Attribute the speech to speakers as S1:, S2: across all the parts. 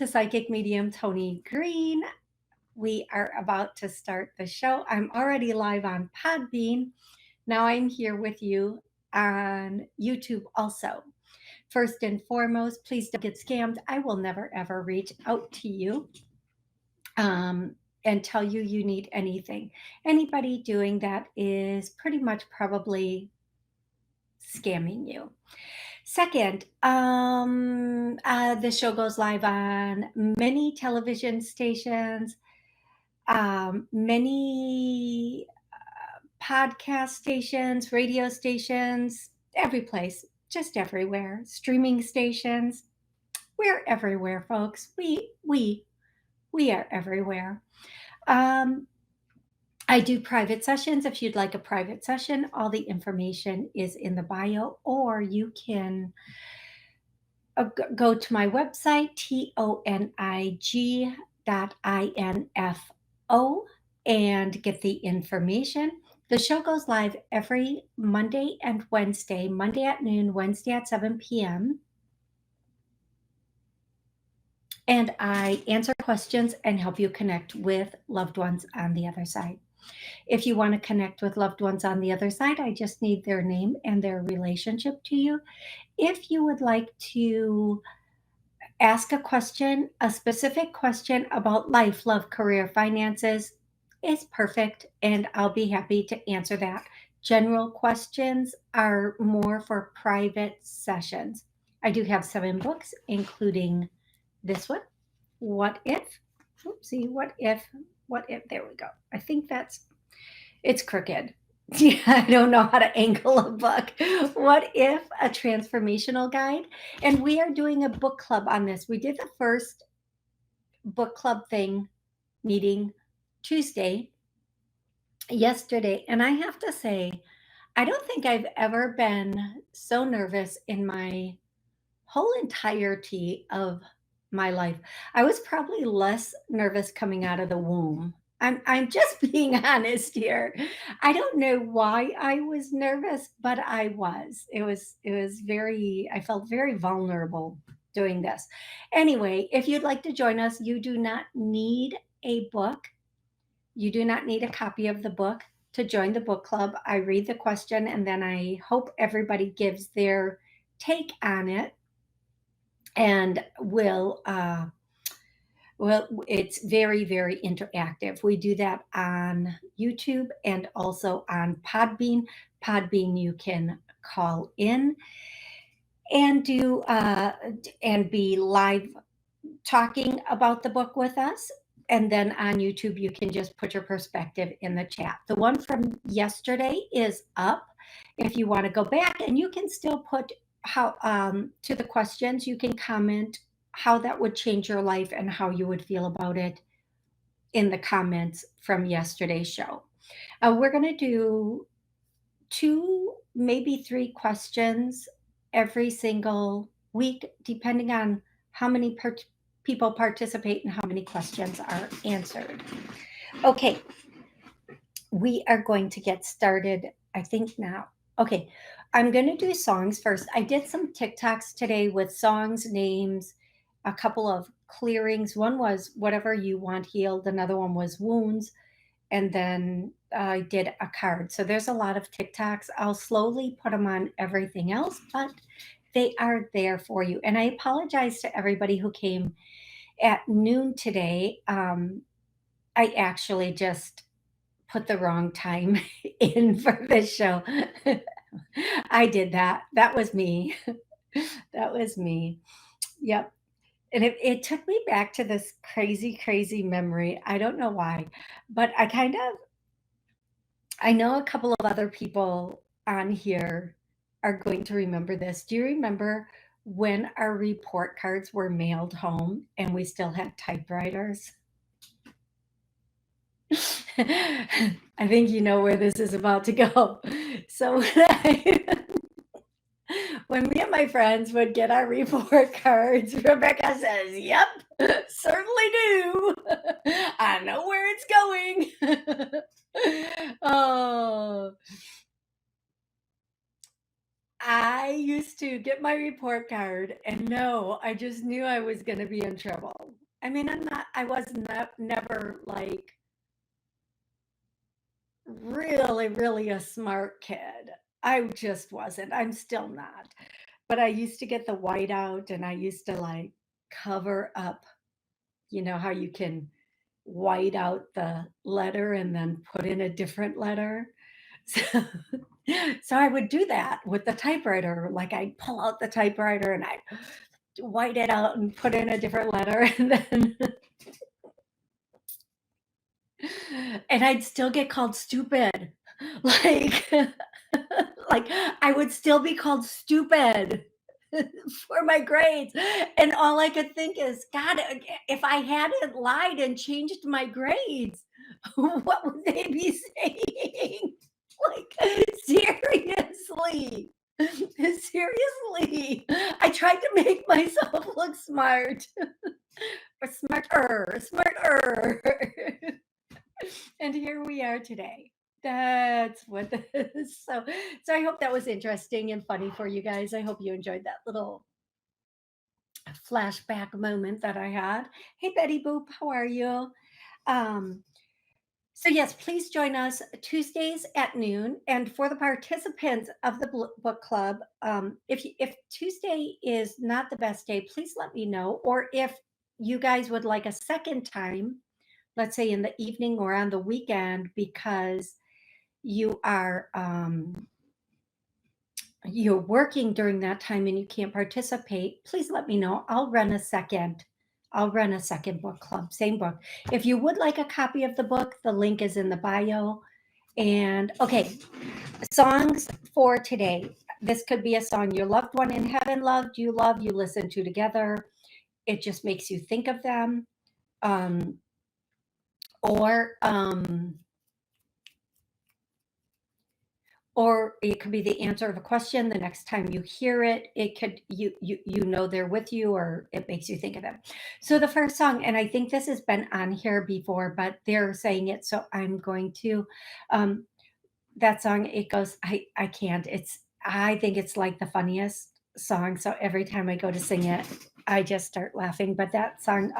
S1: to Psychic Medium Toni Green. We are about to start the show. I'm already live on Podbean. Now I'm here with you on YouTube also. First and foremost, please don't get scammed. I will never ever reach out to you and tell you you need anything. Anybody doing that is pretty much probably scamming you. Second, the show goes live on many television stations, many podcast stations, radio stations, every place, just everywhere. Streaming stations, we're everywhere, folks. We are everywhere. I do private sessions. If you'd like a private session, all the information is in the bio, or you can go to my website, tonig.info, and get the information. The show goes live every Monday and Wednesday, Monday at noon, Wednesday at 7 p.m. And I answer questions and help you connect with loved ones on the other side. If you want to connect with loved ones on the other side, I just need their name and their relationship to you. If you would like to ask a question, a specific question about life, love, career, finances, is perfect, and I'll be happy to answer that. General questions are more for private sessions. I do have 7 books, including this one, What If? Oopsie, what if, there we go. I think it's crooked. Yeah, I don't know how to angle a book. What If? A transformational guide. And we are doing a book club on this. We did the first book club meeting yesterday. And I have to say, I don't think I've ever been so nervous in my whole entirety of my life. I was probably less nervous coming out of the womb. I'm just being honest here. I don't know why I was nervous, but I was. It was I felt very vulnerable doing this. Anyway, if you'd like to join us, you do not need a book. You do not need a copy of the book to join the book club. I read the question and then I hope everybody gives their take on it, and it's very, very interactive. We do that on YouTube and also on Podbean. Podbean, you can call in and do and be live talking about the book with us. And then on YouTube, you can just put your perspective in the chat. The one from yesterday is up. If you want to go back, and you can still put how to the questions, you can comment how that would change your life and how you would feel about it in the comments from yesterday's show. We're going to do 2, maybe 3 questions every single week, depending on how many people participate and how many questions are answered. Okay, we are going to get started, I think now. Okay, I'm going to do songs first. I did some TikToks today with songs, names, a couple of clearings. One was Whatever You Want Healed. Another one was Wounds. And then I did a card. So there's a lot of TikToks. I'll slowly put them on everything else, but they are there for you. And I apologize to everybody who came at noon today. I actually just put the wrong time in for this show. I did that. That was me. That was me. Yep. And it took me back to this crazy, crazy memory. I don't know why, but I know a couple of other people on here are going to remember this. Do you remember when our report cards were mailed home and we still had typewriters? I think you know where this is about to go. So when me and my friends would get our report cards, Rebecca says, "Yep, certainly do. I know where it's going." Oh, I used to get my report card, and no, I just knew I was going to be in trouble. I mean, I was not, never like really, really a smart kid. I just wasn't. I'm still not. But I used to get the whiteout and I used to like cover up, you know, how you can white out the letter and then put in a different letter. So, so I would do that with the typewriter. Like I'd pull out the typewriter and I'd white it out and put in a different letter and then and I'd still get called stupid. Like like I would still be called stupid for my grades. And all I could think is, God, if I hadn't lied and changed my grades, what would they be saying? Like, seriously. Seriously. I tried to make myself look smart. Or smarter. And here we are today. That's what this. So I hope that was interesting and funny for you guys. I hope you enjoyed that little flashback moment that I had. Hey Betty Boop, how are you? Um, so yes, please join us Tuesdays at noon. And for the participants of the book club, if Tuesday is not the best day, please let me know. Or if you guys would like a second time, let's say in the evening or on the weekend, because you are you're working during that time and you can't participate, please let me know. I'll run a second book club, same book. If you would like a copy of the book, the link is in the bio. And okay, songs for today. This could be a song your loved one in heaven loved, you love, you listen to together. It just makes you think of them. Or or it could be the answer of a question. The next time you hear it, it could you know they're with you, or it makes you think of them. So the first song, and I think this has been on here before, but they're saying it, so I'm going to. That song, it goes, I can't. I think it's like the funniest song. So every time I go to sing it, I just start laughing. But that song,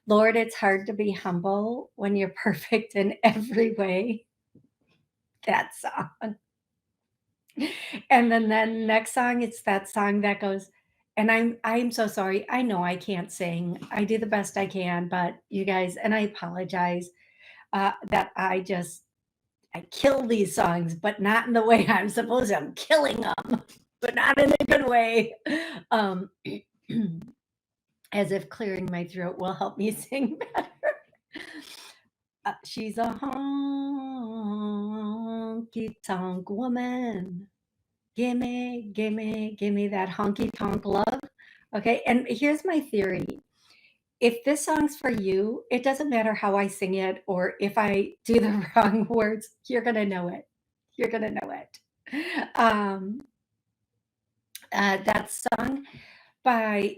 S1: Lord, it's hard to be humble when you're perfect in every way. That song. And then the next song, it's that song that goes, and I'm so sorry. I know I can't sing. I do the best I can, but you guys, and I apologize that I kill these songs, but not in the way I'm supposed to. I'm killing them, but not in a good way. Um, as if clearing my throat will help me sing better. She's a honky tonk woman. Gimme that honky tonk love. Okay, and here's my theory. If this song's for you, it doesn't matter how I sing it or if I do the wrong words, you're gonna know it. You're gonna know it. Um, that song by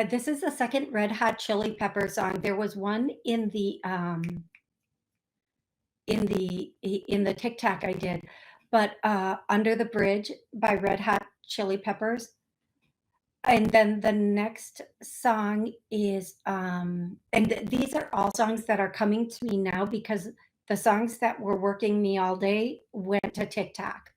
S1: this is the second Red Hot Chili Pepper song. There was one in the TikTok I did, but Under the Bridge by Red Hot Chili Peppers. And then the next song is these are all songs that are coming to me now because the songs that were working me all day went to TikTok.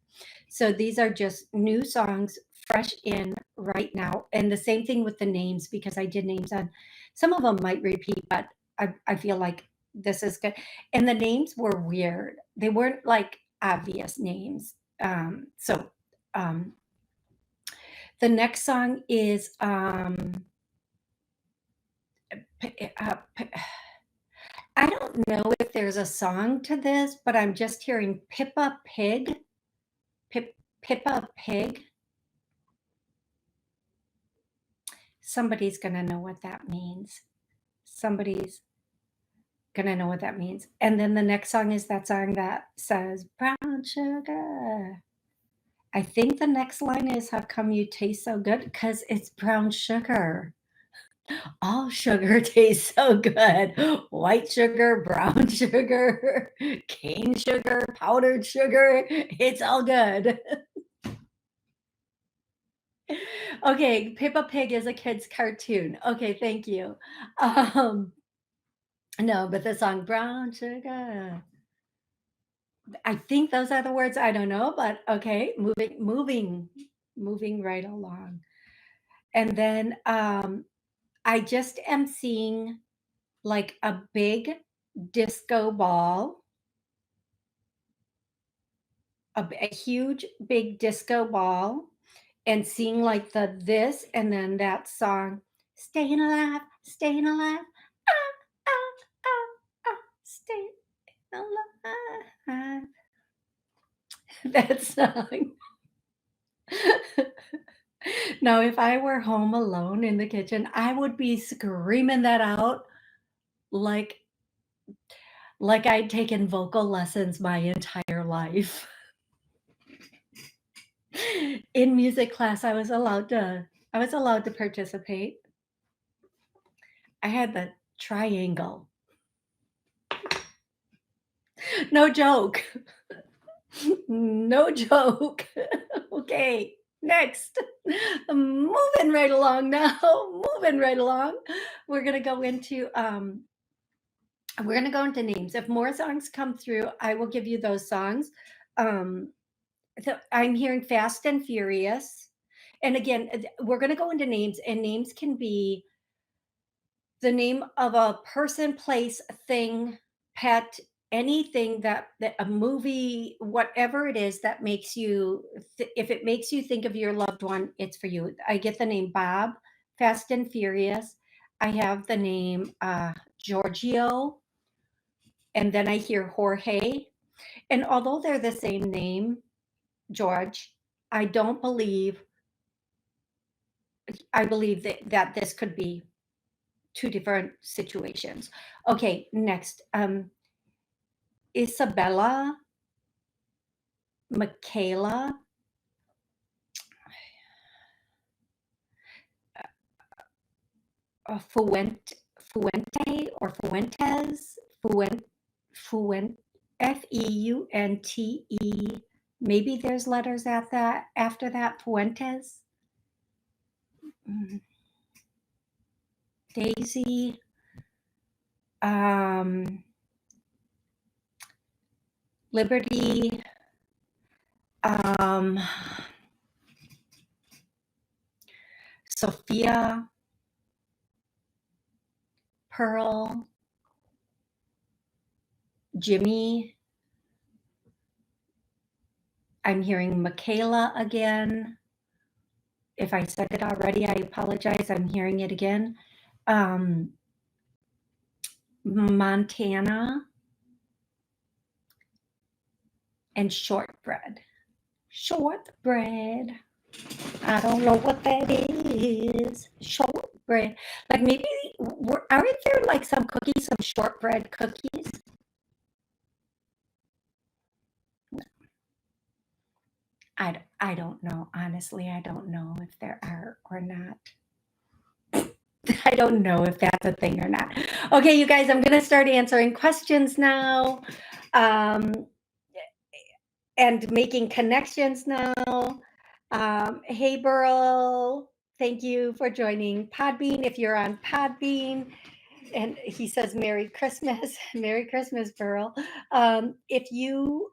S1: So these are just new songs fresh in right now. And the same thing with the names, because I did names on some of them might repeat, but I feel like this is good. And the names were weird. They weren't like obvious names. So the next song is I don't know if there's a song to this, but I'm just hearing Pippa Pig. Pippa Pig. Somebody's gonna know what that means. Somebody's gonna know what that means. And then the next song is that song that says brown sugar. I think the next line is how come you taste so good? Because it's brown sugar. All sugar tastes so good. White sugar, brown sugar, cane sugar, powdered sugar. It's all good. Okay, Peppa Pig is a kid's cartoon. Okay, thank you. Um, no, but the song Brown Sugar. I think those are the words. I don't know, but okay, moving right along. And then I just am seeing like a big disco ball, a huge big disco ball, and seeing like the this and then that song, staying alive, ah, ah, ah, ah, staying alive. That song. Now, if I were home alone in the kitchen, I would be screaming that out like I'd taken vocal lessons my entire life. In music class, I was allowed to participate. I had the triangle. No joke. No joke. Okay, next. Moving right along now. Moving right along. We're gonna go into names. If more songs come through, I will give you those songs. Um, I'm hearing Fast and Furious. And again, we're going to go into names, and names can be the name of a person, place, thing, pet, anything that a movie, whatever it is that makes you, if it makes you think of your loved one, it's for you. I get the name Bob, Fast and Furious. I have the name Giorgio, and then I hear Jorge. And although they're the same name, George, I don't believe, I believe that this could be two different situations. Okay, next. Isabella, Michaela, Fuente or Fuentes, Fuent, Feunte. Maybe there's letters at that after that. Fuentes, Daisy, Liberty, um, Sophia, Pearl, Jimmy. I'm hearing Michaela again. If I said it already, I apologize. I'm hearing it again. Montana and shortbread. Shortbread. I don't know what that is. Shortbread. Like maybe, aren't there like some cookies, some shortbread cookies? I don't know. Honestly, I don't know if there are or not. I don't know if that's a thing or not. Okay, you guys, I'm going to start answering questions now and making connections now. Hey, Burl, thank you for joining Podbean. If you're on Podbean, and he says Merry Christmas, Merry Christmas, Burl. If you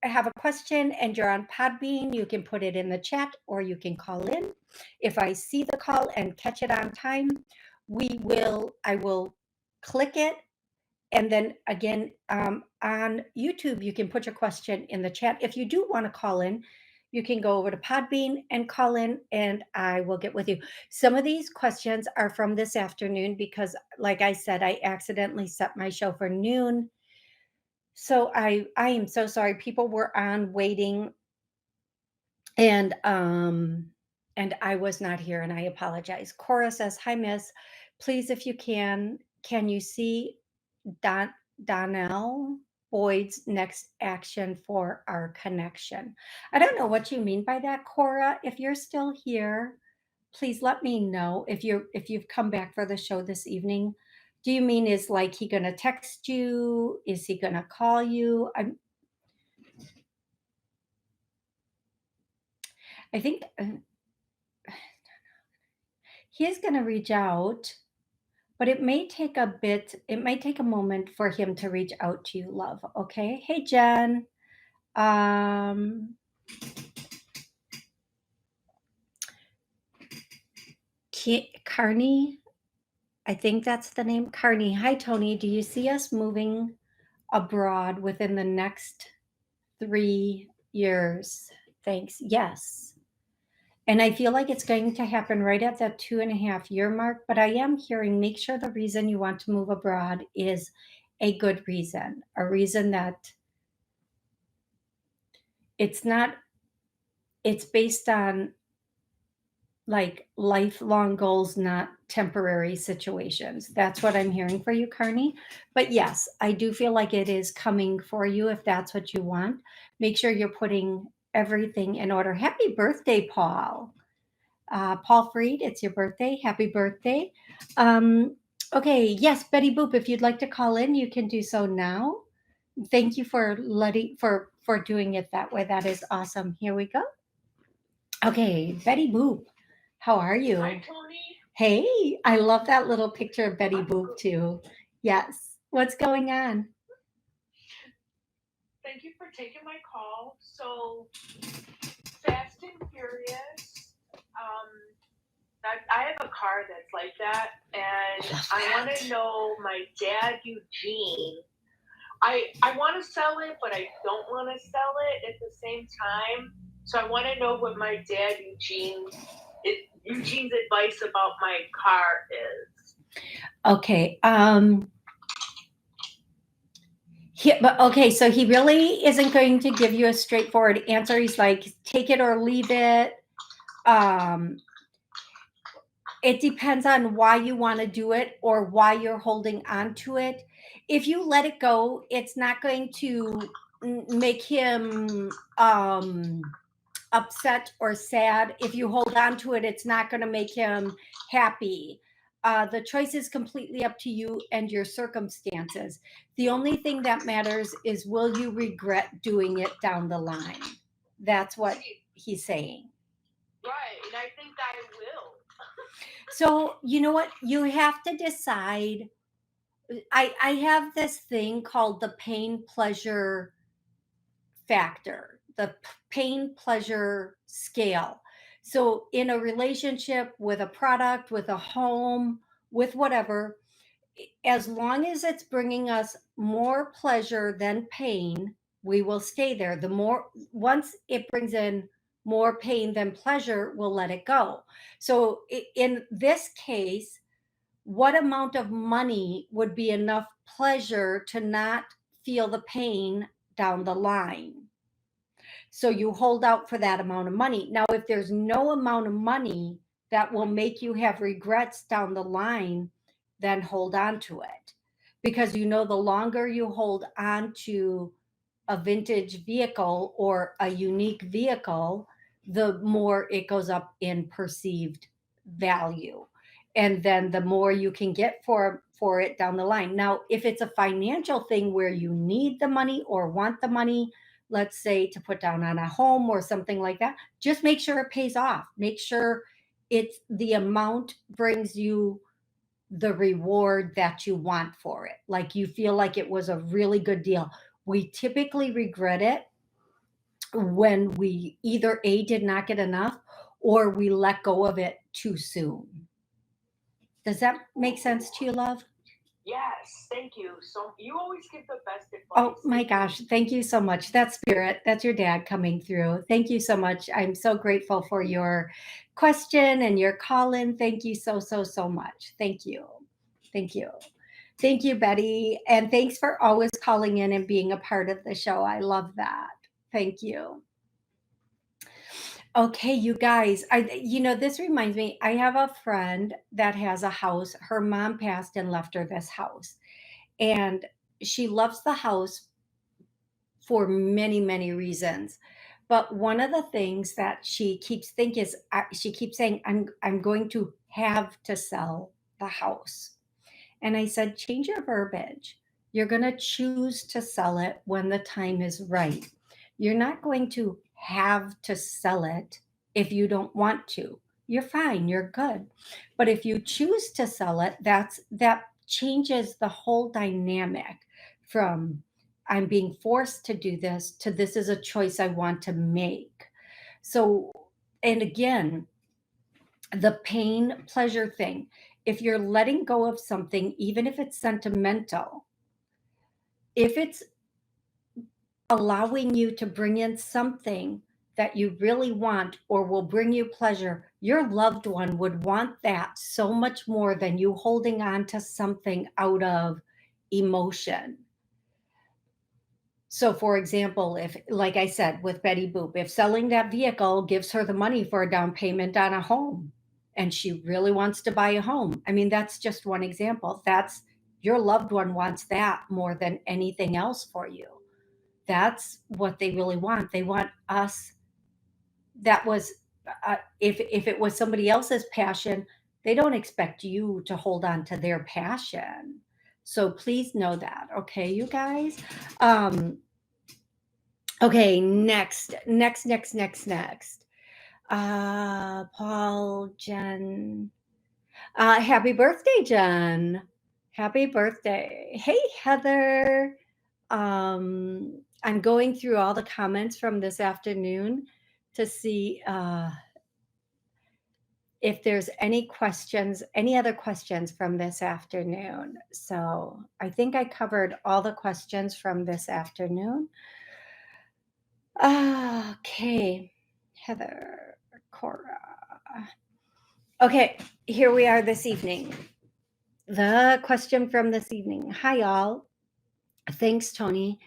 S1: have a question and you're on Podbean, you can put it in the chat or you can call in. If I see the call and catch it on time, I will click it. And then again, on YouTube, you can put your question in the chat. If you do want to call in, you can go over to Podbean and call in and I will get with you. Some of these questions are from this afternoon because, like I said, I accidentally set my show for noon. So I am so sorry. People were on waiting and I was not here and I apologize. Cora says, "Hi, Miss. Please, if you can you see Donnell Boyd's next action for our connection?" I don't know what you mean by that, Cora. If you're still here, please let me know if you've come back for the show this evening. Do you mean is like he gonna text you? Is he gonna call you? I think he is going to reach out, but it may take a moment for him to reach out to you, love. Okay. Hey, Jen. Um, Carney, I think that's the name. Carney. Hi, Toni. Do you see us moving abroad within the next 3 years? Thanks. Yes. And I feel like it's going to happen right at that 2.5 year mark. But I am hearing make sure the reason you want to move abroad is a good reason, a reason that it's not, it's based on like lifelong goals, not temporary situations. That's what I'm hearing for you, Carney. But yes, I do feel like it is coming for you if that's what you want. Make sure you're putting everything in order. Happy birthday, Paul. Paul Freed, it's your birthday. Happy birthday. Okay, yes, Betty Boop, if you'd like to call in, you can do so now. Thank you for doing it that way. That is awesome. Here we go. Okay, Betty Boop, how are you?
S2: Hi, Toni.
S1: Hey, I love that little picture of Betty Boop too. Yes. What's going on?
S2: Thank you for taking my call. So, Fast and Furious. I have a car that's like that, and
S1: Love
S2: I want
S1: that.
S2: to know my dad, Eugene. I want to sell it, but I don't want to sell it at the same time. So I want to know what my dad, Eugene's advice about my car is.
S1: Okay. But okay, so he really isn't going to give you a straightforward answer. He's like, take it or leave it. Um, it depends on why you want to do it or why you're holding on to it. If you let it go, it's not going to make him upset or sad. If you hold on to it, it's not going to make him happy. The choice is completely up to you and your circumstances. The only thing that matters is will you regret doing it down the line? That's what he's saying.
S2: Right, and I think I will.
S1: So, you know what? You have to decide. I have this thing called the pain pleasure factor, the pain pleasure scale. So, in a relationship, with a product, with a home, with whatever, as long as it's bringing us more pleasure than pain, we will stay there. The more, once it brings in more pain than pleasure, we'll let it go. So, in this case, what amount of money would be enough pleasure to not feel the pain down the line? So you hold out for that amount of money. Now, if there's no amount of money that will make you have regrets down the line, then hold on to it. Because you know, the longer you hold on to a vintage vehicle or a unique vehicle, the more it goes up in perceived value. And then the more you can get for it down the line. Now, if it's a financial thing where you need the money or want the money, let's say to put down on a home or something like that, just make sure it pays off. Make sure it's the amount brings you the reward that you want for it. Like you feel like it was a really good deal. We typically regret it when we either A, did not get enough, or we let go of it too soon. Does that make sense to you, love?
S2: Yes, thank you. So you always give the best
S1: Oh
S2: advice.
S1: my gosh, thank you so much. That's Spirit. That's your dad coming through. Thank you so much. I'm so grateful for your question and your call in. Thank you so, so, so much. Thank you. Thank you. Thank you, Betty. And thanks for always calling in and being a part of the show. I love that. Thank you. Okay, you guys, this reminds me, I have a friend that has a house. Her mom passed and left her this house. And she loves the house for many, many reasons. But one of the things that she keeps thinking is she keeps saying, I'm going to have to sell the house. And I said, change your verbiage. You're going to choose to sell it when the time is right. You're not going to have to sell it. If you don't want to, you're fine, you're good. But if you choose to sell it, that changes the whole dynamic from I'm being forced to do this to this is a choice I want to make. So, and again, the pain pleasure thing, if you're letting go of something, even if it's sentimental, if it's allowing you to bring in something that you really want or will bring you pleasure, your loved one would want that so much more than you holding on to something out of emotion. So, for example, if, like I said, with Betty Boop, if selling that vehicle gives her the money for a down payment on a home and she really wants to buy a home, I mean, that's just one example. That's your loved one wants that more than anything else for you. That's what they really want. They want us. That was, if it was somebody else's passion, they don't expect you to hold on to their passion. So please know that, okay, you guys. Okay, next. Paul, Jen. Happy birthday, Jen. Happy birthday. Hey, Heather. I'm going through all the comments from this afternoon to see if there's any other questions from this afternoon. So I think I covered all the questions from this afternoon. Okay, Heather, Cora. Okay, here we are this evening. The question from this evening. Hi, y'all. Thanks, Toni.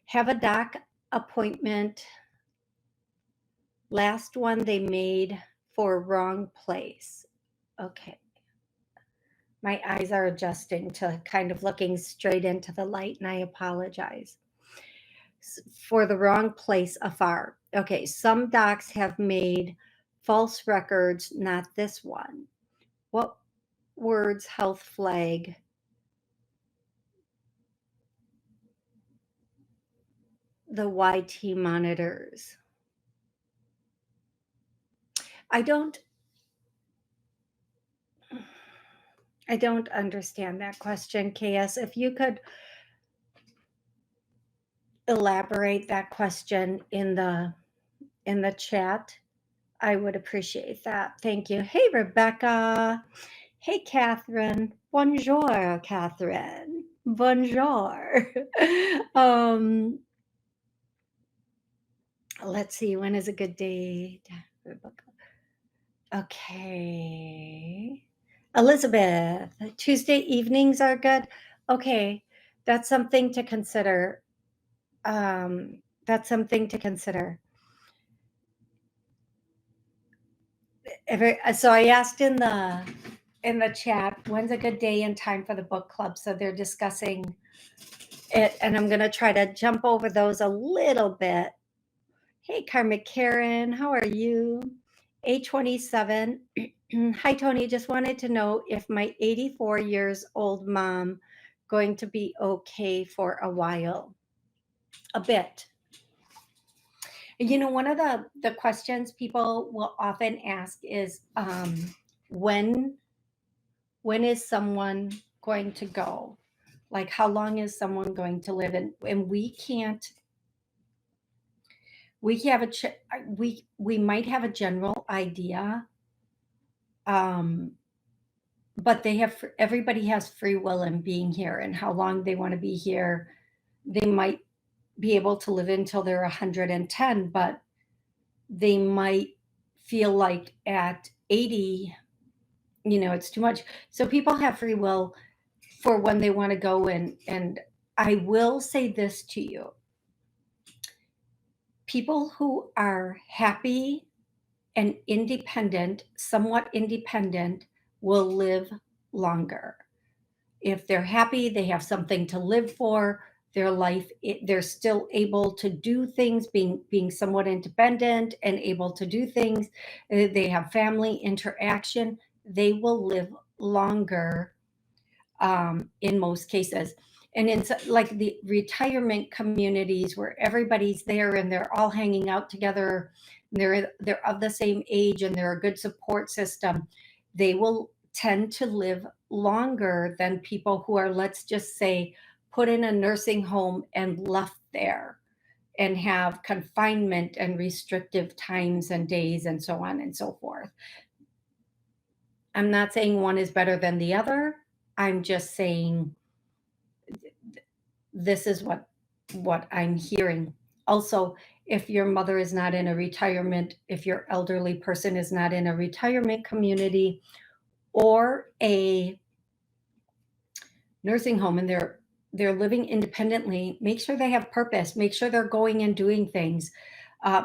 S1: Have a doc appointment. Last one they made for wrong place. Okay. My eyes are adjusting to kind of looking straight into the light, and I apologize. For the wrong place afar. Okay, some docs have made false records, not this one. What words health flag? The YT monitors. I don't understand that question, KS. If you could elaborate that question in the chat, I would appreciate that. Thank you. Hey, Rebecca. Hey, Catherine. Bonjour, Catherine. Bonjour. Let's see. When is a good day? Rebecca. Okay. Elizabeth, Tuesday evenings are good. Okay. That's something to consider. That's something to consider. So I asked in the chat, when's a good day and time for the book club? So they're discussing it, and I'm going to try to jump over those a little bit. Hey, Karmic Karen, how are you? A27. Hi, Toni. Just wanted to know if my 84 years old mom going to be okay for a while. A bit. You know, one of the questions people will often ask is, when is someone going to go? Like, how long is someone going to live? And we might have a general idea, but everybody has free will in being here and how long they want to be here. They might be able to live until they're 110, but they might feel like at 80, it's too much. So people have free will for when they want to go in. And I will say this to you. People who are happy and independent, somewhat independent, will live longer. If they're happy, they have something to live for, their life, they're still able to do things, being somewhat independent and able to do things. They have family interaction. They will live longer in most cases. And in like the retirement communities where everybody's there and they're all hanging out together, they're of the same age and they're a good support system, they will tend to live longer than people who are, let's just say, put in a nursing home and left there and have confinement and restrictive times and days and so on and so forth. I'm not saying one is better than the other. I'm just saying this is what I'm hearing. Also, if your mother is not in a retirement, if your elderly person is not in a retirement community or a nursing home and they're living independently, make sure they have purpose, make sure they're going and doing things,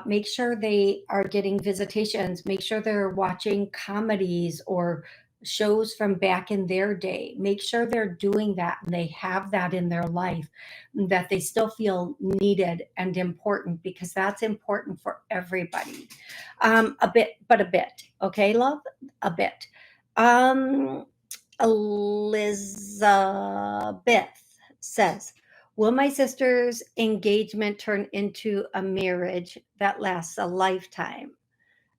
S1: make sure they are getting visitations, make sure they're watching comedies or shows from back in their day, make sure they're doing that and they have that in their life, that they still feel needed and important, because that's important for everybody. A bit, okay, love, a bit. um Elizabeth says, will my sister's engagement turn into a marriage that lasts a lifetime?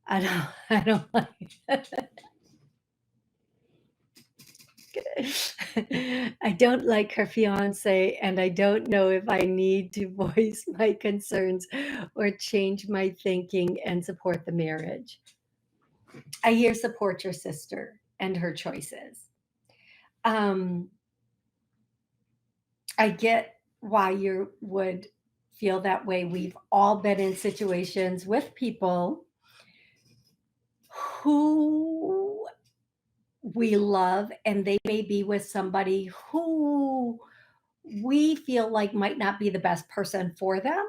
S1: I don't like I don't like her fiance, and I don't know if I need to voice my concerns or change my thinking and support the marriage. I hear support your sister and her choices. Um, I get why you would feel that way. We've all been in situations with people who we love, and they may be with somebody who we feel like might not be the best person for them.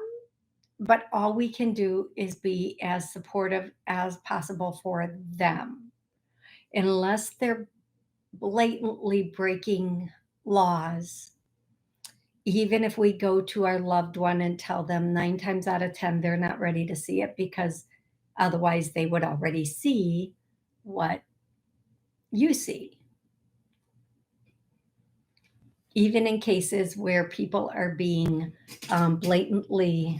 S1: But all we can do is be as supportive as possible for them, unless they're blatantly breaking laws. Even if we go to our loved one and tell them, 9 times out of 10 they're not ready to see it, because otherwise they would already see what you see. Even in cases where people are being blatantly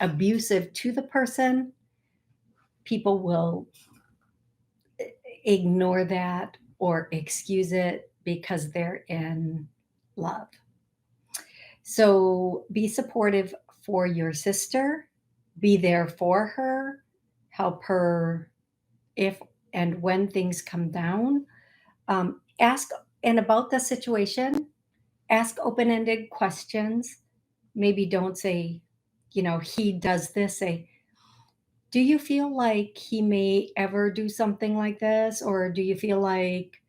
S1: abusive to the person, people will ignore that or excuse it because they're in love. So be supportive for your sister, be there for her, help her if and when things come down. Ask, and about the situation, ask open ended questions. Maybe don't say, he does this. Say, do you feel like he may ever do something like this? Or do you feel like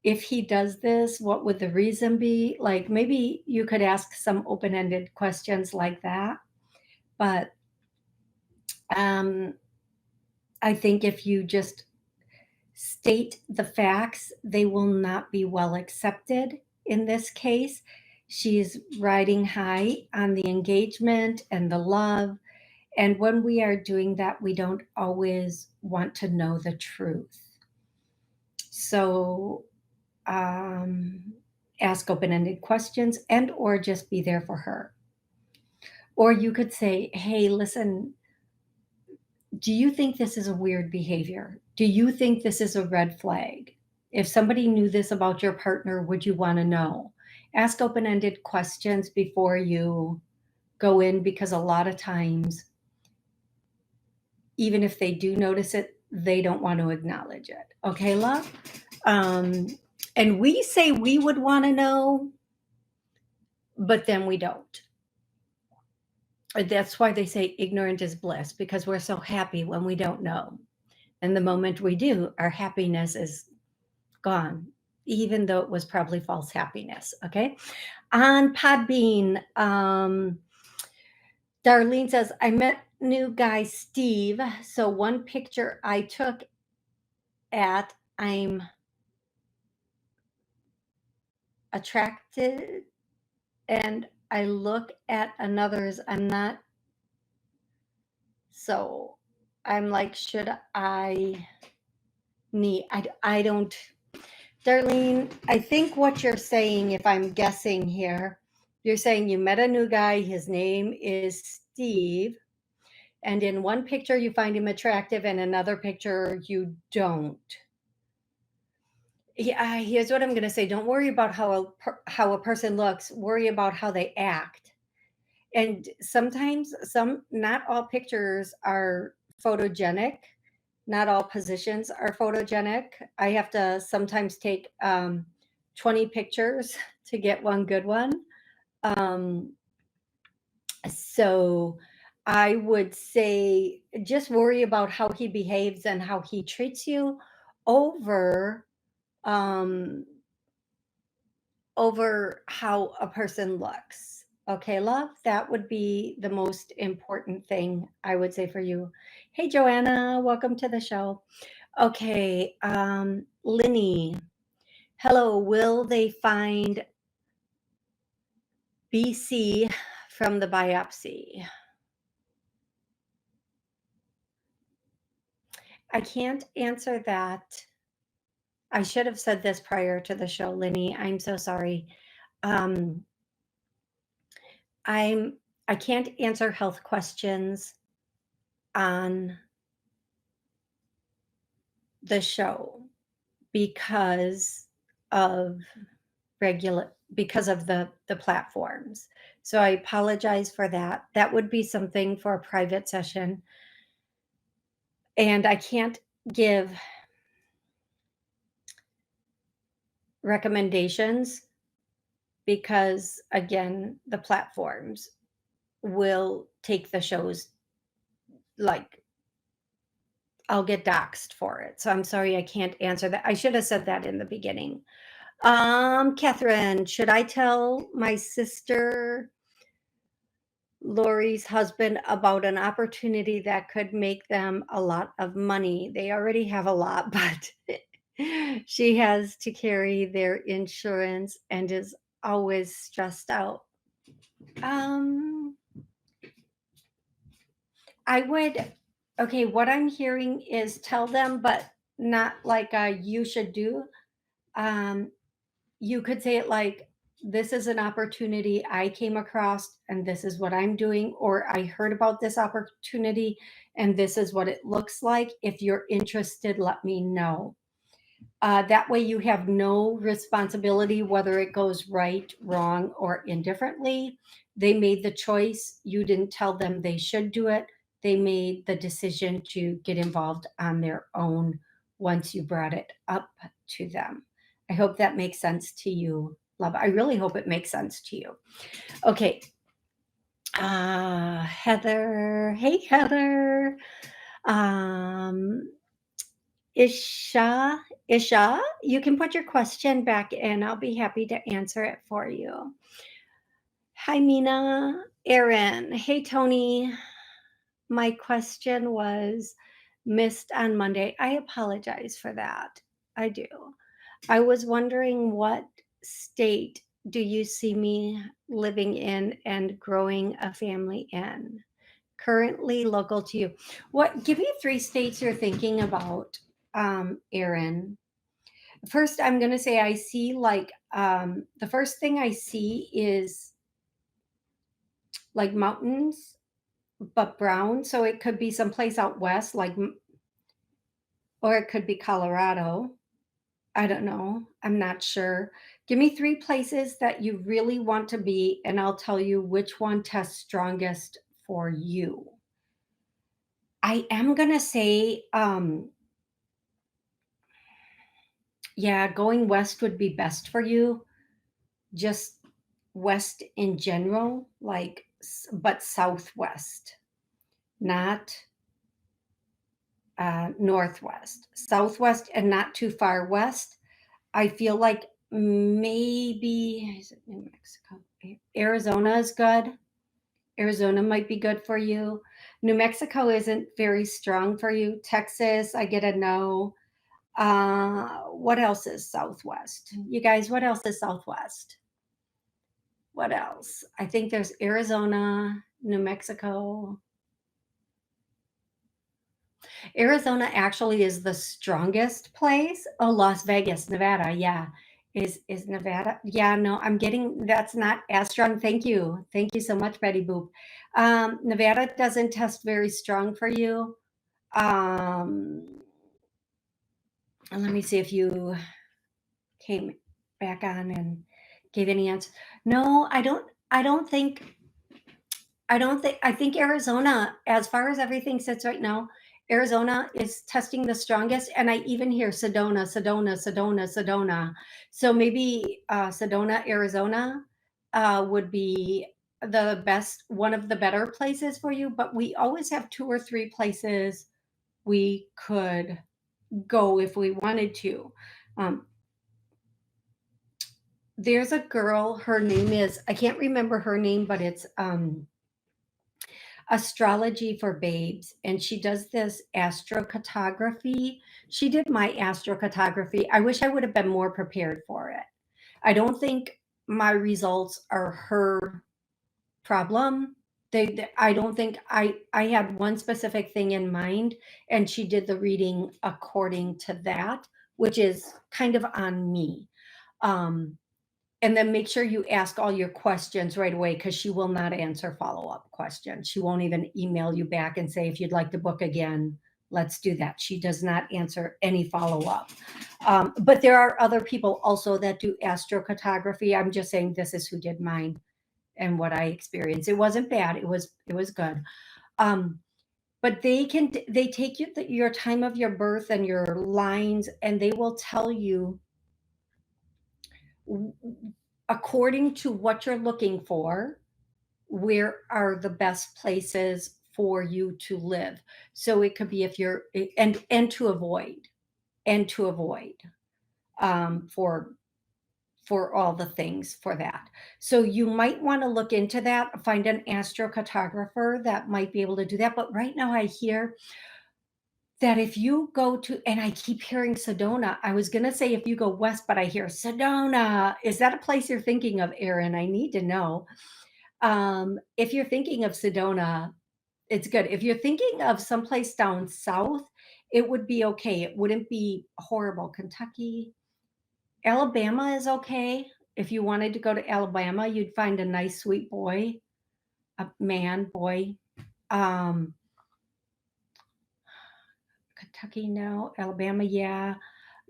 S1: if he does this, what would the reason be? Like, maybe you could ask some open ended questions like that. But um, I think if you just state the facts, they will not be well accepted in this case. She's riding high on the engagement and the love. And when we are doing that, we don't always want to know the truth. So um, ask open-ended questions and or just be there for her. Or you could say, hey, listen, do you think this is a weird behavior? Do you think this is a red flag? If somebody knew this about your partner, would you want to know? Ask open-ended questions before you go in, because a lot of times, even if they do notice it, they don't want to acknowledge it. Okay, love? Um, and we say we would want to know, but then we don't. That's why they say ignorant is bliss, because we're so happy when we don't know. And the moment we do, our happiness is gone, even though it was probably false happiness. Okay. On Podbean, Darlene says, I met new guy Steve. So one picture I took at, I'm attracted, and I look at another's, I'm not. So I'm like, should I need, I don't, Darlene, I think what you're saying, if I'm guessing here, you're saying you met a new guy, his name is Steve, and in one picture you find him attractive, and another picture you don't. Yeah, here's what I'm going to say. Don't worry about how a person looks. Worry about how they act. And sometimes not all pictures are photogenic. Not all positions are photogenic. I have to sometimes take 20 pictures to get one good one. Um, so I would say just worry about how he behaves and how he treats you over um, over how a person looks. Okay, love, that would be the most important thing I would say for you. Hey, Joanna, welcome to the show. Okay, Linny, hello. Will they find BC from the biopsy? I can't answer that. I should have said this prior to the show, Linny. I'm so sorry. Um, I'm I can't answer health questions on the show because of the platforms. So I apologize for that. That would be something for a private session. And I can't give recommendations because again, the platforms will take the shows, like I'll get doxxed for it. So I'm sorry I can't answer that. I should have said that in the beginning. Catherine, should I tell my sister Lori's husband about an opportunity that could make them a lot of money? They already have a lot, but she has to carry their insurance and is always stressed out. Um, I would, okay, what I'm hearing is tell them, but not like you should do. Um, you could say it like, this is an opportunity I came across and this is what I'm doing, or I heard about this opportunity and this is what it looks like. If you're interested, let me know. That way you have no responsibility whether it goes right, wrong, or indifferently. They made the choice. You didn't tell them they should do it. They made the decision to get involved on their own once you brought it up to them. I hope that makes sense to you, love. I really hope it makes sense to you. Okay. Heather. Hey, Heather. Um, Isha, you can put your question back in. I'll be happy to answer it for you. Hi, Mina. Erin. Hey, Toni. My question was missed on Monday. I apologize for that. I do. I was wondering, what state do you see me living in and growing a family in? Currently local to you. What, give me 3 states you're thinking about, Erin. First, I'm going to say I see like the first thing I see is like mountains, but brown. So it could be someplace out west, like, or it could be Colorado. I don't know. I'm not sure. Give me 3 places that you really want to be, and I'll tell you which one tests strongest for you. I am going to say, yeah, going west would be best for you. Just west in general, like, but southwest, not northwest, southwest, and not too far west. I feel like maybe, is it New Mexico? Arizona is good. Arizona might be good for you. New Mexico isn't very strong for you. Texas, I get a no. What else is southwest? You guys, what else is southwest? What else? I think there's Arizona, New Mexico. Arizona actually is the strongest place. Oh, Las Vegas, Nevada. Yeah. Is Nevada? Yeah, no, I'm getting that's not as strong. Thank you. Thank you so much, Betty Boop. Nevada doesn't test very strong for you. Um, and let me see if you came back on and gave any answer. No, I think Arizona, as far as everything sits right now, Arizona is testing the strongest. And I even hear Sedona, Sedona, Sedona, Sedona. So maybe Sedona, Arizona would be the best, one of the better places for you. But we always have two or three places we could go if we wanted to. Um, there's a girl, her name is, I can't remember her name, but it's Astrology for Babes, and she does this astrocartography. She did my astrocartography. I wish I would have been more prepared for it. I don't think my results are her problem. I don't think I had one specific thing in mind, and she did the reading according to that, which is kind of on me. Um, and then make sure you ask all your questions right away, because she will not answer follow-up questions. She won't even email you back and say, if you'd like to book again, let's do that. She does not answer any follow-up. But there are other people also that do astrocartography. I'm just saying this is who did mine and what I experienced. It wasn't bad. It was good. Um, but they take your time of your birth and your lines, and they will tell you according to what you're looking for, where are the best places for you to live. So it could be if you're and to avoid for all the things for that. So you might want to look into that, find an astrocartographer that might be able to do that. But right now I hear that if you go to, and I keep hearing Sedona. I was going to say if you go west, but I hear Sedona. Is that a place you're thinking of, Erin? I need to know. If you're thinking of Sedona, it's good. If you're thinking of someplace down south, it would be okay. It wouldn't be horrible. Kentucky, Alabama is okay. If you wanted to go to Alabama, you'd find a nice, sweet boy, a man, boy. Um, Kentucky, no. Alabama, yeah.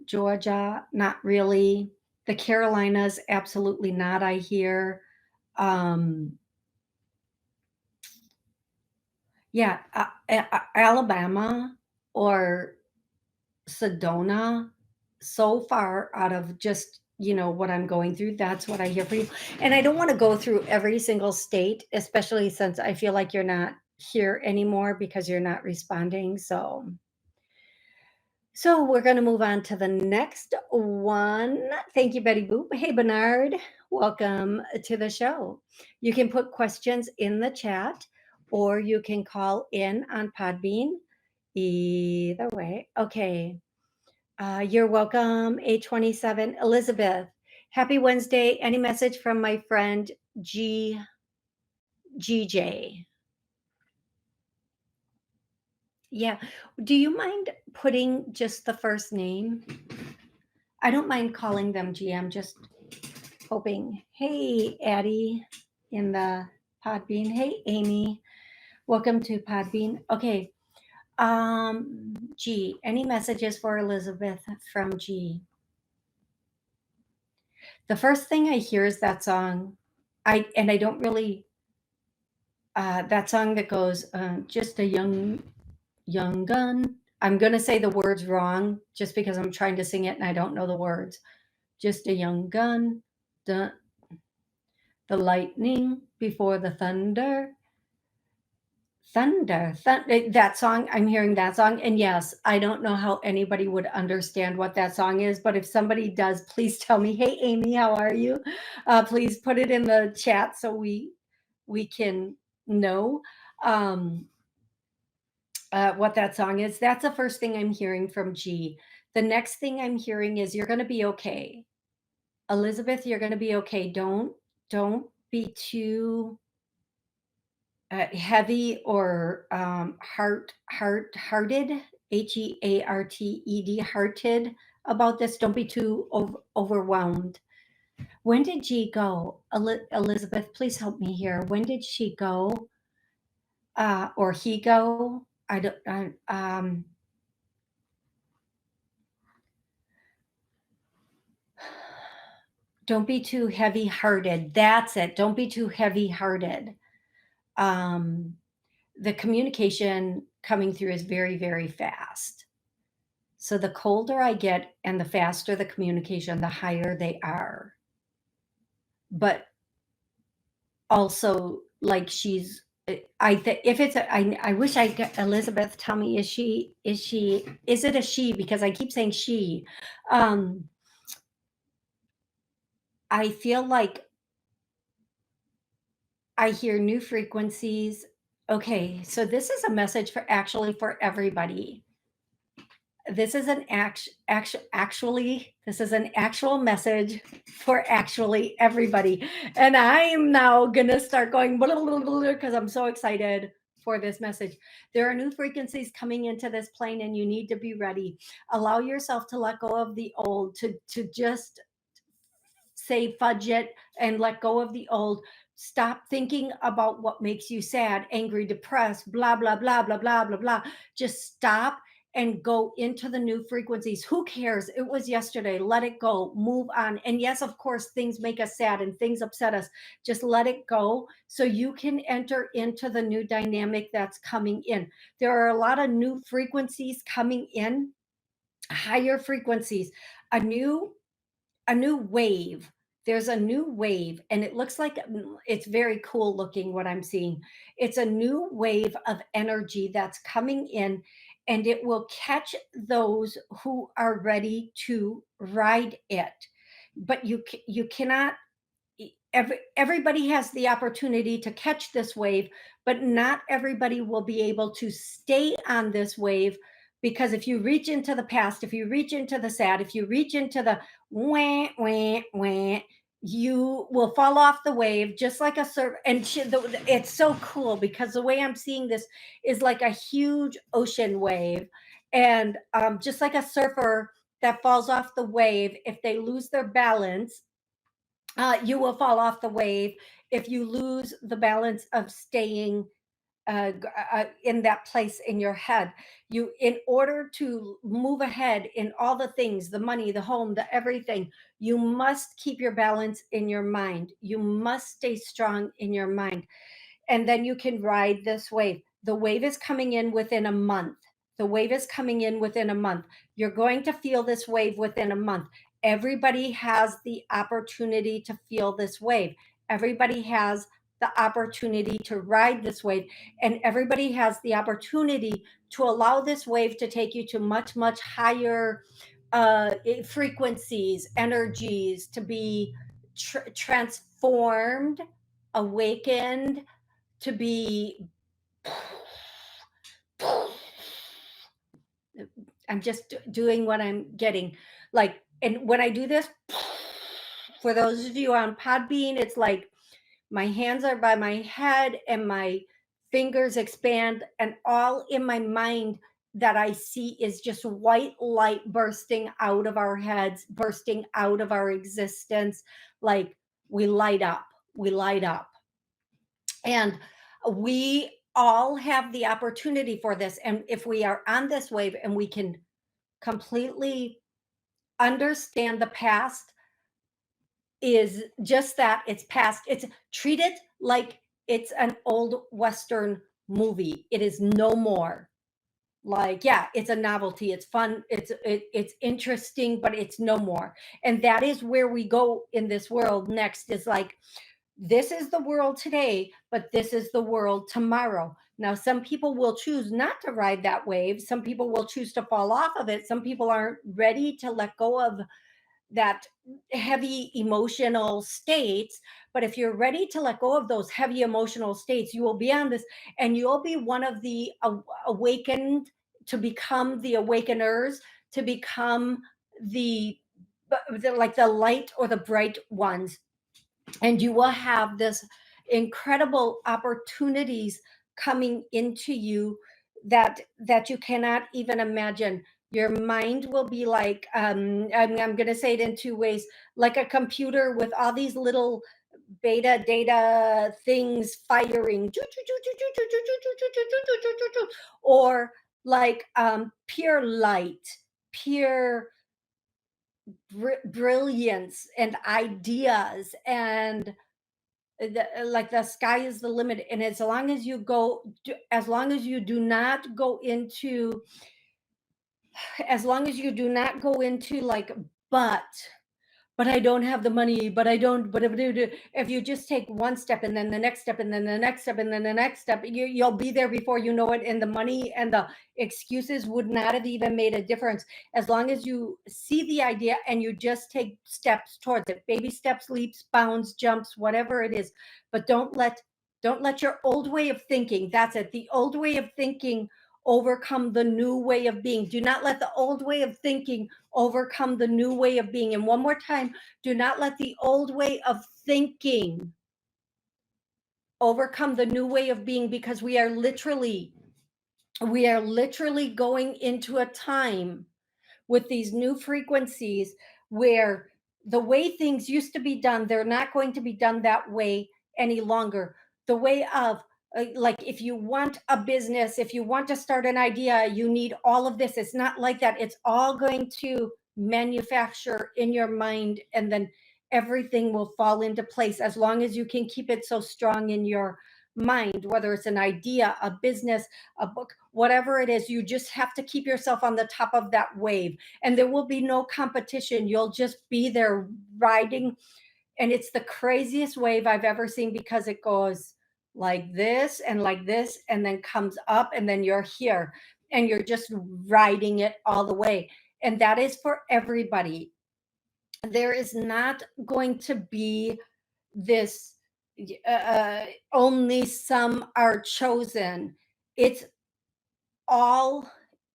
S1: Georgia, not really. The Carolinas, absolutely not, I hear. Um, yeah, Alabama or Sedona, so far out of just, what I'm going through, that's what I hear for you. And I don't want to go through every single state, especially since I feel like you're not here anymore because you're not responding. So we're going to move on to the next one. Thank you, Betty Boop. Hey, Bernard, welcome to the show. You can put questions in the chat or you can call in on Podbean. Either way. Okay. You're welcome, A27. Elizabeth, happy Wednesday. Any message from my friend GJ? Yeah. Do you mind putting just the first name? I don't mind calling them G. I'm just hoping. Hey, Addie in the Podbean. Hey, Amy. Welcome to Podbean. Okay. G. Any messages for Elizabeth from G? The first thing I hear is that song. I don't really that song that goes just a young gun. I'm gonna say the words wrong just because I'm trying to sing it and I don't know the words. Just a young gun, the lightning before the thunder. That song, I'm hearing that song. And yes, I don't know how anybody would understand what that song is, but if somebody does, please tell me. Hey, Amy, how are you? Please put it in the chat so we can know what that song is. That's the first thing I'm hearing from G. The next thing I'm hearing is you're going to be okay. Elizabeth, you're going to be okay. Don't be too heavy or hearted, hearted, hearted about this. Don't be too overwhelmed. When did G go? Elizabeth, please help me here. When did she go? Or he go? I don't. Don't be too heavy hearted. That's it. Don't be too heavy hearted. Um, the communication coming through is very, very fast. So the colder I get and the faster the communication, the higher they are. But also, like she's, if it's I wish I got Elizabeth. Tell me, is it a she? Because I keep saying she. Um, I feel like I hear new frequencies. Okay, so this is a message for everybody. This is this is an actual message for actually everybody. And I'm now gonna start going because I'm so excited for this message. There are new frequencies coming into this plane, and you need to be ready. Allow yourself to let go of the old, to just say fudge it and let go of the old. Stop thinking about what makes you sad, angry, depressed, blah, blah, blah, blah, blah, blah, blah. Just stop and go into the new frequencies. Who cares? It was yesterday. Let it go. Move on. And yes, of course, things make us sad and things upset us. Just let it go so you can enter into the new dynamic that's coming in. There are a lot of new frequencies coming in, higher frequencies, a new wave. There's a new wave, and it looks like it's very cool looking what I'm seeing. It's a new wave of energy that's coming in, and it will catch those who are ready to ride it. But you cannot, everybody has the opportunity to catch this wave, but not everybody will be able to stay on this wave, because if you reach into the past, if you reach into the sad, if you reach into the wah, wah, wah, you will fall off the wave just like a surf. And it's so cool because the way I'm seeing this is like a huge ocean wave. And just like a surfer that falls off the wave, if they lose their balance, you will fall off the wave. If you lose the balance of staying in that place in your head, you, in order to move ahead in all the things, the money, the home, the everything, you must keep your balance in your mind. You must stay strong in your mind, and then you can ride this wave. The wave is coming in within a month. The wave is coming in within a month. You're going to feel this wave within a month. Everybody has the opportunity to feel this wave. Everybody has the opportunity to ride this wave, and everybody has the opportunity to allow this wave to take you to much, much higher frequencies, energies, to be transformed, awakened, to be, I'm just doing what I'm getting. Like, and when I do this, for those of you on Podbean, it's like my hands are by my head and my fingers expand, and all in my mind that I see is just white light bursting out of our heads, bursting out of our existence. Like we light up, we light up. And we all have the opportunity for this. And if we are on this wave and we can completely understand the past is just that, it's past. It's, treat it like it's an old Western movie. It is no more. Like, yeah, it's a novelty, it's fun, it's interesting, but it's no more. And that is where we go in this world next, is like, this is the world today, but this is the world tomorrow. Now, some people will choose not to ride that wave. Some people will choose to fall off of it. Some people aren't ready to let go of that heavy emotional states. But if you're ready to let go of those heavy emotional states, you will be on this, and you'll be one of the awakened, to become the awakeners, to become like the light or the bright ones. And you will have this incredible opportunities coming into you that you cannot even imagine. Your mind will be like, I'm going to say it in two ways, like a computer with all these little beta data things firing, or like pure light, pure brilliance and ideas, and like the sky is the limit. And as long as you go, as long as you do not go into, as long as you do not go into like, but I don't have the money, but I don't, but if you just take one step and then the next step and then the next step and then the next step, you'll be there before you know it. And the money and the excuses would not have even made a difference. As long as you see the idea and you just take steps towards it, baby steps, leaps, bounds, jumps, whatever it is. But don't let your old way of thinking, that's it, the old way of thinking overcome the new way of being. Do not let the old way of thinking overcome the new way of being. And one more time, do not let the old way of thinking overcome the new way of being, because we are literally going into a time with these new frequencies where the way things used to be done, they're not going to be done that way any longer. The way of, like, if you want a business, if you want to start an idea, you need all of this. It's not like that. It's all going to manufacture in your mind, and then everything will fall into place as long as you can keep it so strong in your mind, whether it's an idea, a business, a book, whatever it is. You just have to keep yourself on the top of that wave, and there will be no competition. You'll just be there riding, and it's the craziest wave I've ever seen, because it goes like this and then comes up, and then you're here and you're just riding it all the way. And that is for everybody. There is not going to be this only some are chosen. It's all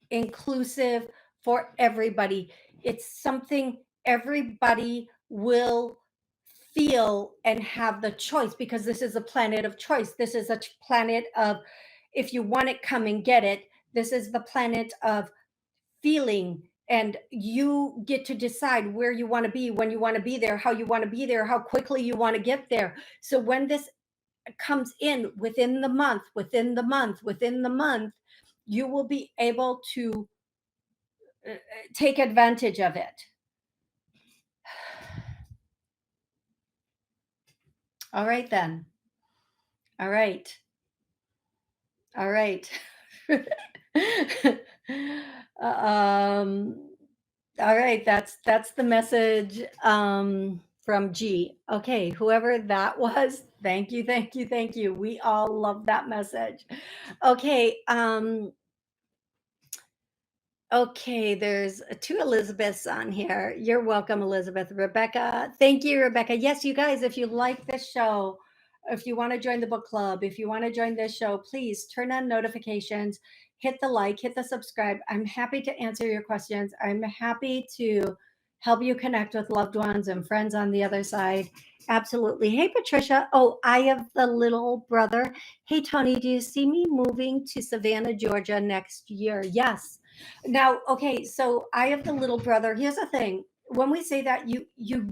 S1: inclusive for everybody. It's something everybody will feel and have the choice, because this is a planet of choice. This is a planet of, if you want it, come and get it. This is the planet of feeling, and you get to decide where you want to be, when you want to be there, how you want to be there, how quickly you want to get there. So when this comes in within the month, you will be able to take advantage of it. All right, then. All right. All right. All right. That's the message from G. Okay, whoever that was, thank you, thank you, thank you. We all love that message. Okay. Okay, there's two Elizabeths on here. You're welcome, Elizabeth. Rebecca, thank you, Rebecca. Yes, you guys, if you like this show, if you want to join the book club, if you want to join this show, please turn on notifications, hit the like, hit the subscribe. I'm happy to answer your questions. I'm happy to help you connect with loved ones and friends on the other side. Absolutely. Hey, Patricia. Oh, I have the little brother. Hey, Toni, do you see me moving to Savannah, Georgia next year? Yes. Now, okay, so I have the little brother. Here's the thing. When we say that, you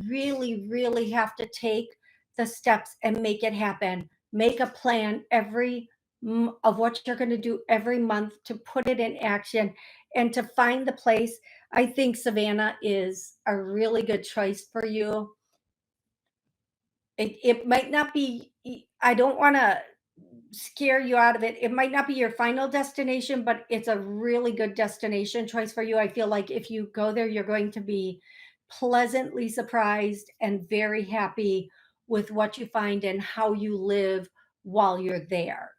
S1: really have to take the steps and make it happen. Make a plan of what you're going to do every month, to put it in action and to find the place. I think Savannah is a really good choice for you. It might not be, I don't want to scare you out of it. It might not be your final destination, but it's a really good destination choice for you. I feel like if you go there, you're going to be pleasantly surprised and very happy with what you find and how you live while you're there.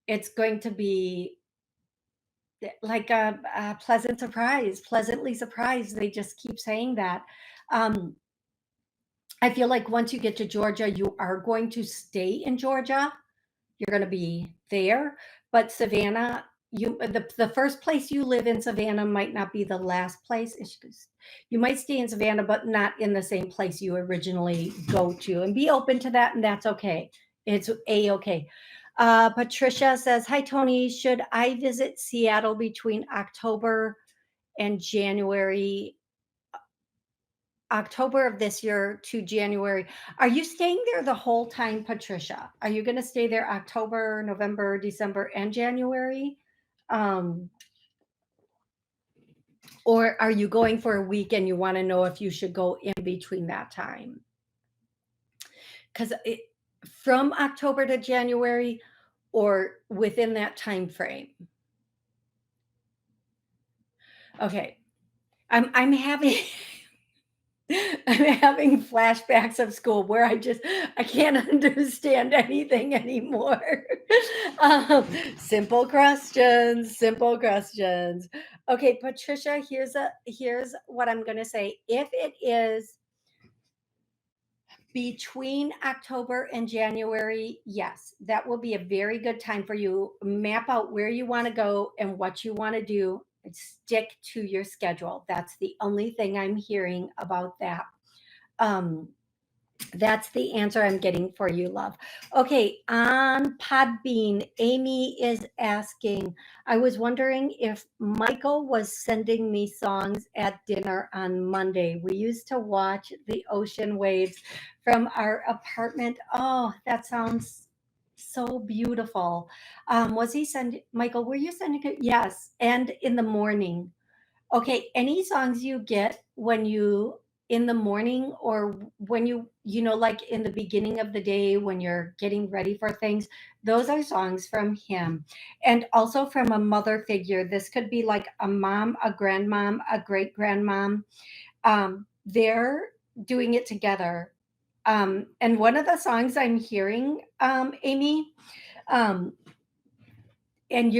S1: It's going to be like a pleasant surprise, pleasantly surprised. They just keep saying that. I feel like once you get to Georgia, you are going to stay in Georgia. You're going to be there. But Savannah, the first place you live in Savannah might not be the last place. You might stay in Savannah, but not in the same place you originally go to, and be open to that. And that's okay. It's a-okay. Patricia says, "Hi, Tony. Should I visit Seattle between and January, October of this year to January? Are you staying there the whole time, Patricia? Are you going to stay there October, November, December, and January? Um, or are you going for a week and you want to know if you should go in between that time? Because from October to January or within that time frame. Okay. I'm having I'm having flashbacks of school where I can't understand anything anymore. um, simple questions, simple questions. Okay, Patricia, here's what I'm gonna say. If it is between October and January, yes, that will be a very good time for you. Map out where you want to go and what you want to do and stick to your schedule. That's the only thing I'm hearing about that. Um, that's the answer I'm getting for you, love. Okay, on Podbean, Amy is asking, I was wondering if Michael was sending me songs at dinner on Monday. We used to watch the ocean waves from our apartment. Oh, that sounds so beautiful. Was he sending, Michael, were you sending it? Yes, and in the morning. Okay, any songs you get when you in the morning or when like in the beginning of the day when you're getting ready for things, those are songs from him. And also from a mother figure. This could be like a mom, a grandmom, a great grandmom. They're doing it together. And one of the songs I'm hearing, Amy, um, and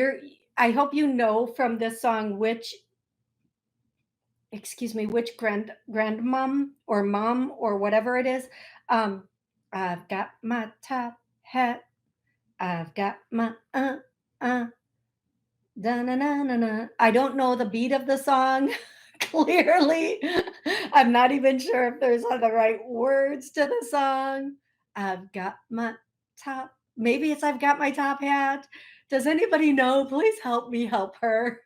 S1: I hope you know from this song which grandmom or mom or whatever it is. Um, I've got my top hat. I've got my uh. Da, na, na, na, na. I don't know the beat of the song clearly. I'm not even sure if there's the right words to the song. I've got my top. Maybe it's I've got my top hat. Does anybody know? Please help me help her.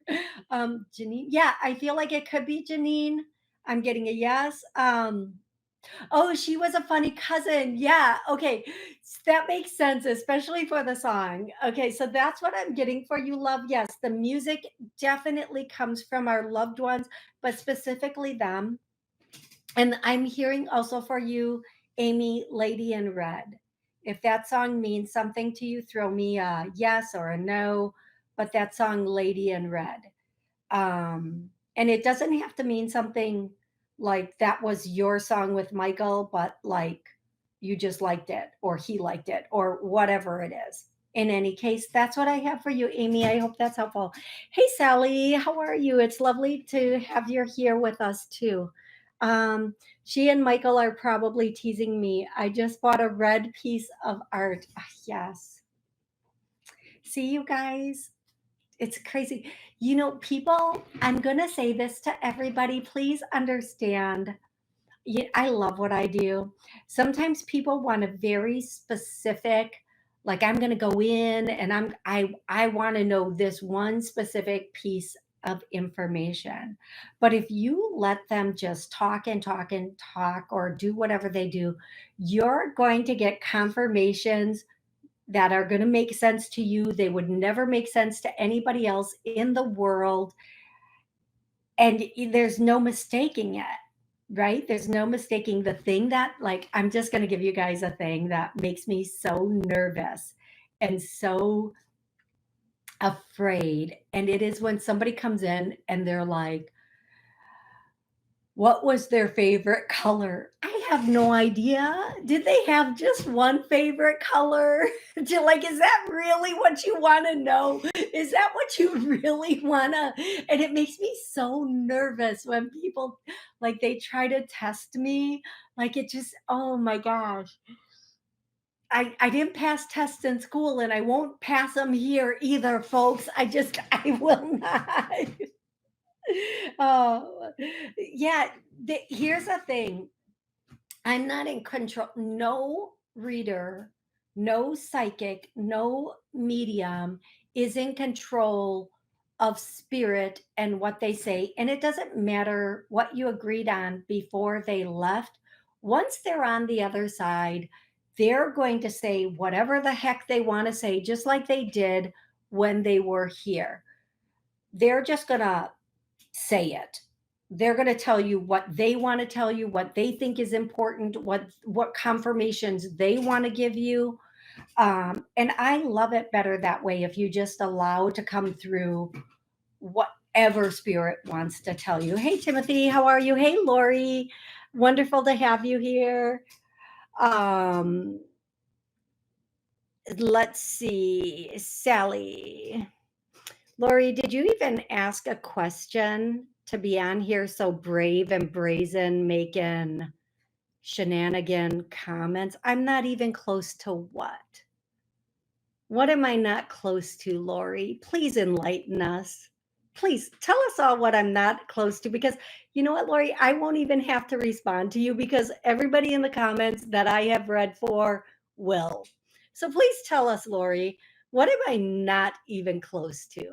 S1: Janine. Yeah, I feel like it could be Janine. I'm getting a yes. Oh, she was a funny cousin. Yeah. Okay. That makes sense, especially for the song. Okay. So that's what I'm getting for you, love. Yes. The music definitely comes from our loved ones, but specifically them. And I'm hearing also for you, Amy, Lady in Red. If that song means something to you, throw me a yes or a no. But that song, Lady in Red. And it doesn't have to mean something like that was your song with Michael, but like you just liked it or he liked it or whatever it is. In any case, that's what I have for you, Amy. I hope that's helpful. Hey, Sally, how are you? It's lovely to have you here with us too. She and Michael are probably teasing me. I just bought a red piece of art. Ah, yes. See, you guys, it's crazy. People, I'm going to say this to everybody. Please understand. I love what I do. Sometimes people want a very specific, like I'm going to go in and I want to know this one specific piece of information. But if you let them just talk and talk and talk or do whatever they do, you're going to get confirmations that are going to make sense to you. They would never make sense to anybody else in the world. And there's no mistaking it, right? There's no mistaking the thing that, like, I'm just going to give you guys a thing that makes me so nervous and so afraid. And it is when somebody comes in and they're like, what was their favorite color? I have no idea. Did they have just one favorite color? Like, is that really what you want to know? Is that what you really want to? And it makes me so nervous when people like they try to test me. Like, it just, oh my gosh. I didn't pass tests in school and I won't pass them here either, folks. I will not. Oh, yeah. Here's the thing. I'm not in control. No reader no psychic, no medium is in control of spirit and what they say. And it doesn't matter what you agreed on before they left. Once they're on the other side, they're going to say whatever the heck they want to say, just like they did when they were here. They're just going to say it. They're going to tell you what they want to tell you, what they think is important, what confirmations they want to give you. And I love it better that way, if you just allow to come through whatever spirit wants to tell you. Hey, Timothy, how are you? Hey, Lori, wonderful to have you here. Um, let's see, Sally. Lori, did you even ask a question to be on here so brave and brazen, making shenanigan comments? I'm not even close to what? What am I not close to, Lori? Please enlighten us. Please tell us all what I'm not close to, because you know what, Lori? I won't even have to respond to you because everybody in the comments that I have read for will. So please tell us, Lori, what am I not even close to?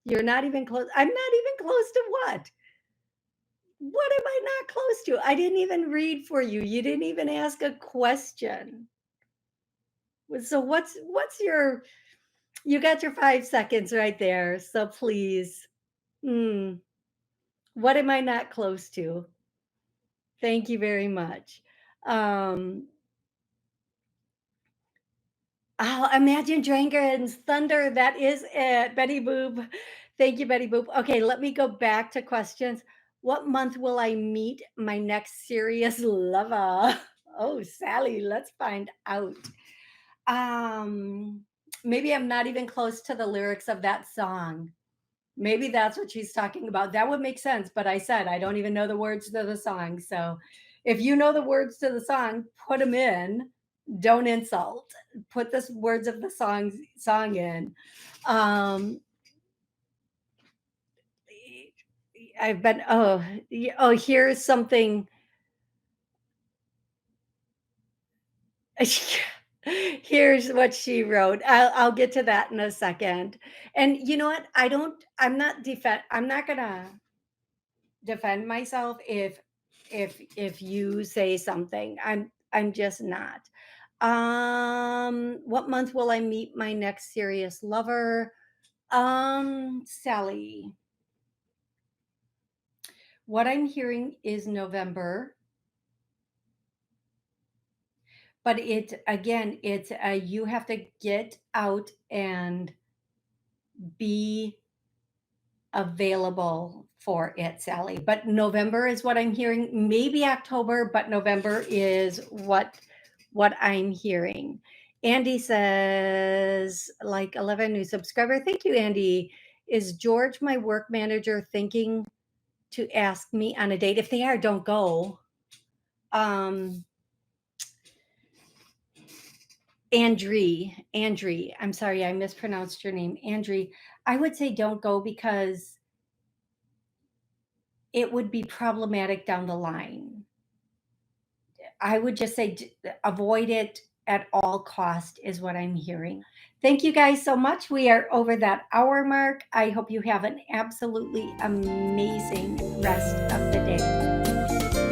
S1: You're not even close. I'm not even close to what? What am I not close to? I didn't even read for you. You didn't even ask a question. So what's your, you got your 5 seconds right there. So please, what am I not close to? Thank you very much. Um, oh, Imagine Dragons Thunder. That is it. Betty Boop. Thank you, Betty Boop. Okay, let me go back to questions. What month will I meet my next serious lover? Oh, Sally, let's find out. Um, Maybe I'm not even close to the lyrics of that song. Maybe that's what she's talking about. That would make sense, but I said I don't even know the words to the song. So if you know the words to the song, put them in. Don't insult. Put the words of the song in. Um I've been here's something. Here's what she wrote. I'll get to that in a second. And you know what? I'm not gonna defend myself if you say something. I'm just not. What month will I meet my next serious lover? Sally. What I'm hearing is November. But it's you have to get out and be available for it, Sally. But November is what I'm hearing. Maybe October, but November is what I'm hearing. Andy says, like 11 new subscriber. Thank you, Andy. Is George, my work manager, thinking to ask me on a date? If they are, don't go. Andrie, I'm sorry, I mispronounced your name. Andrie, I would say don't go because it would be problematic down the line. I would just say avoid it at all cost is what I'm hearing. Thank you guys so much. We are over that hour mark. I hope you have an absolutely amazing rest of the day.